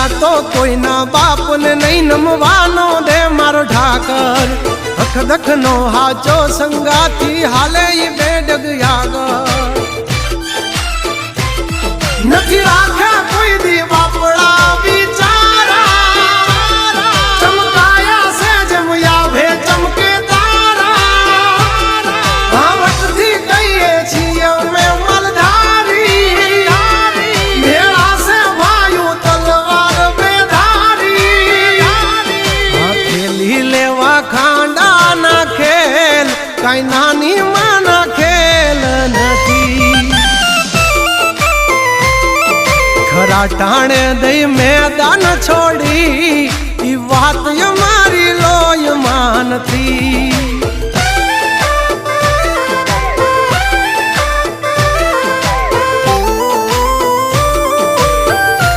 પેલા તો કોઈના બાપને નહીં નમવાનો દે મારો ઠાકર અખ દખ નો હાચો સંગાથી હાલે ઈ બેડગ આગળ નથી રાખ્યા કોઈ દી બાપડા બિચારા ચમકાયા છે જેમ યાભે ચમકે તારા ભાવટથી કહીએ છીએ અમે મલધારી ભેળા છે ભાયું તલવાર બેધારી ખેલી લેવા ખાંડા ના ખેલ કઈ નાની માના ખેલ નથી ખરા ટાણે દઈ મેદાન છોડી ઈ વાત અમારી લોય માનતી